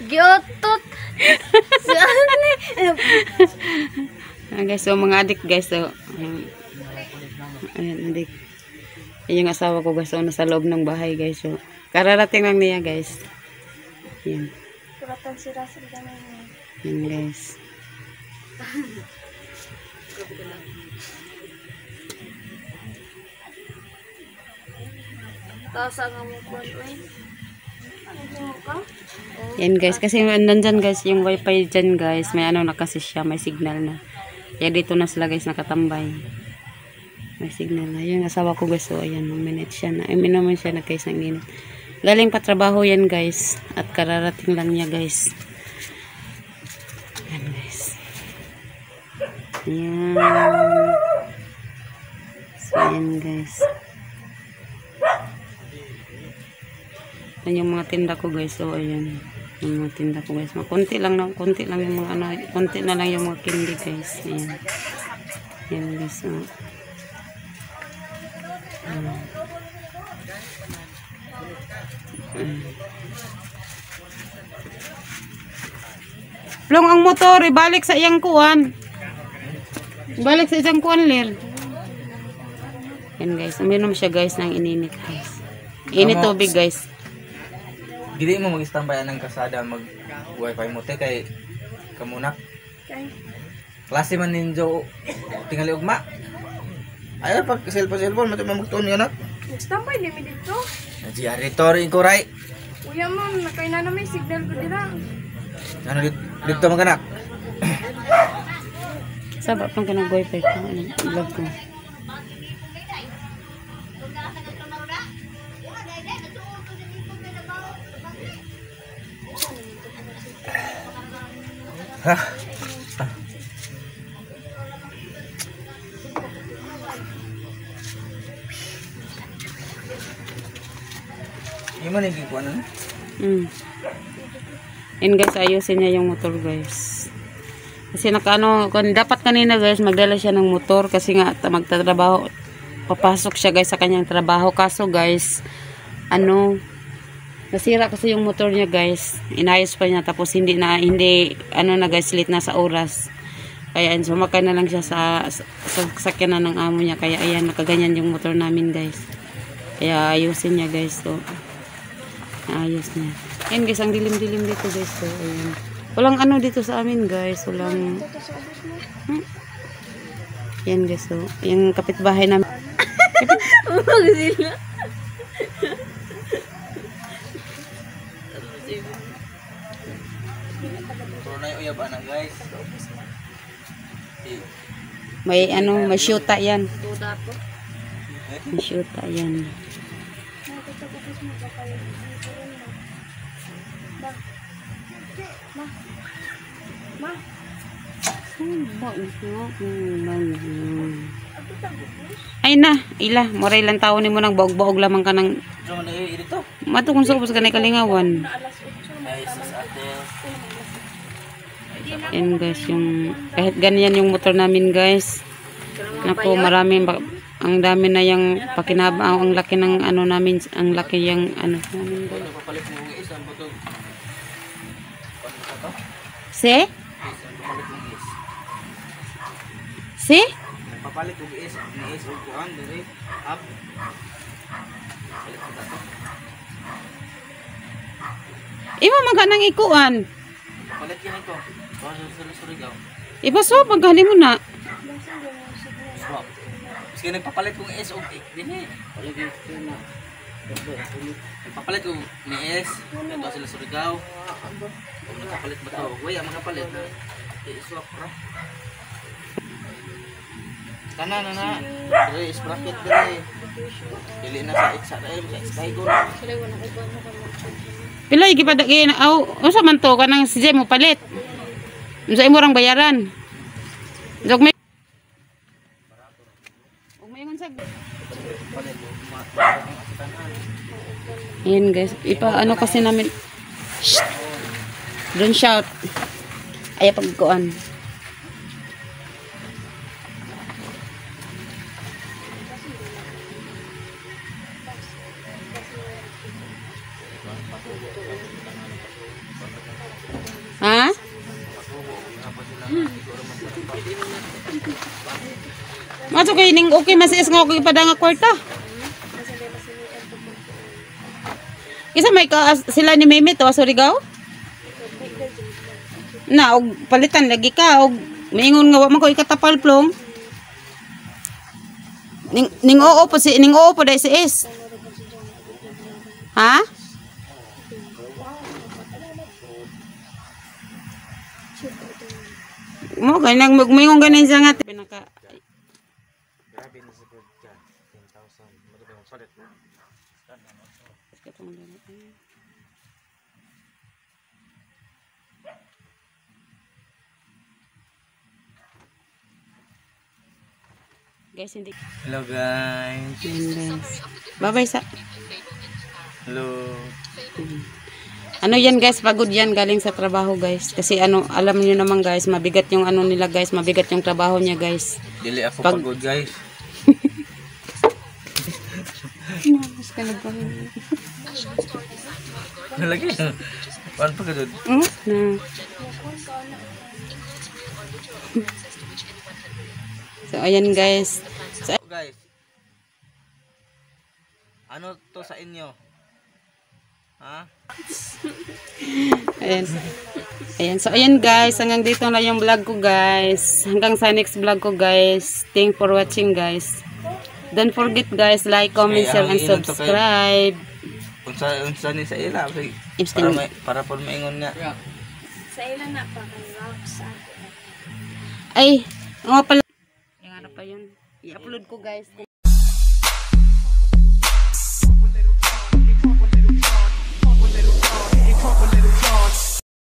Gyotot. Guys, so mga adik guys, so ayan adik. Yung asawa ko guys, so nasa loob ng bahay guys. So kararating lang niya guys. Yan. Kuratan si Russell ganun. Yan guys. Tasa nga mo po Yan guys, kasi nandyan guys yung wifi dyan guys, may ano na kasi siya, may signal na. Kaya dito na sila guys nakatambay. May signal na. Yung asawa ko guys, so ayan, minute siya na. Naman siya nagkaisang init. Galing pa trabaho yan guys, at kararating lang niya guys. Yan guys. Ayan. So ayan guys. Yan yung mga tinda ko guys. So ayan. Yung mga tinda ko guys. Konti lang yung mga ano, konti na lang yung mga candy guys. Ayan. Ayan guys. So. Long ang motor, ibalik sa iyang kuwan. Ibalik sa isang kuwan lir. Yan guys. Uminom siya guys ng ininit guys. Init tubig guys. Dili mo mag-standby ng kasada mag wifi mo te kay kamunak. Klase man ninyo tingali ugma. Ay pag cellphone mo magtuon yan nak. Standby ni mi dito. Di aritor ko ray. Kuya ma'am, nakay na may signal ko dira. Ano dito man kanak? Sabak pang kanang wifi ko, vlog ko. Ha. Gimana yung gikuan na? And guys, ayusin niya yung motor guys. Kasi nakaano, dapat kanina guys, magdala siya ng motor kasi nga magtatrabaho. Papasok siya guys sa kanyang trabaho. Kaso guys, ano, nasira kasi yung motor niya guys. Inayos pa niya tapos hindi ano na guys, late na sa oras. Kaya sumakay na lang siya sa sakyanan ng amo niya. Kaya ayan, nakaganyan yung motor namin guys. Kaya ayusin niya guys. So, ayos niya. Ayan guys, ang dilim-dilim dito guys. So, ayan. Walang ano dito sa amin guys. Walang... Ayan guys. So, yung kapitbahay namin. May ano, may syuta yan. May syuta yan. Ay na, ila, moray lang tao ni mo nang baog-baog lamang ka ng mato kung sa ubos ka na kalingawan. Yan guys, yung kahit ganyan yung motor namin guys. Naku, marami, ang dami na yung pakinabang, ang laki ng ano namin, ang laki yung ano namin guys. Si? Si? Papalit og is og kuan diri up. Imo man ka nang ikuan. Palit yan ito. Surigaw. Iba so paggali mo na. Swap. Sige nagpapalit kong is og dinhi. Papalit ko ni is. Ito sila Surigaw. Nagpapalit ba to? Wala magapalit. I-swap ra. Kana na. Dili sprocket dili. Dili na sa itsa dai sky go. Pila gipadagin aw unsa man to kanang si mo palit. Unsa imo rang bayaran? Jog may unsa. Ayan guys, ano kasi namin. Shh. Don't shout. Ay pagkuan. Maso kay ning okay mas is nga okay pada nga kwarta. Kasi di ba sila ito po. Isa may ka sila ni Mimi to Surigao? Na og palitan lagi ka og maingon nga wa man ko ikatapal plong. Ning oo po si ning oo po dai si is. Ha? Mo ganang magmingon ganin siya nga pinaka Grabe na siguro ka. 10,000. Maganda yung solid na. Guys, hindi. Hello guys. Bye-bye sa. Hello. Ano yan guys, pagod yan galing sa trabaho guys. Kasi ano, alam niyo naman guys, mabigat yung ano nila guys, mabigat yung trabaho niya guys. Dili ako pagod guys. Mas ka nagpahingin. Lagi. Paano pagod? Na. So ayan guys. So, Guys. Ano to sa inyo? Ha? ayan. Ayan. So ayan guys, hanggang dito na yung vlog ko guys. Hanggang sa next vlog ko guys. Thanks for watching guys. Don't forget guys, like, comment, share, and subscribe. Unsa ni sa ila para po maingon nga. Sa ilan na pa kay Rox. Ay, nga pala. Yung ano pa yun. I-upload ko guys.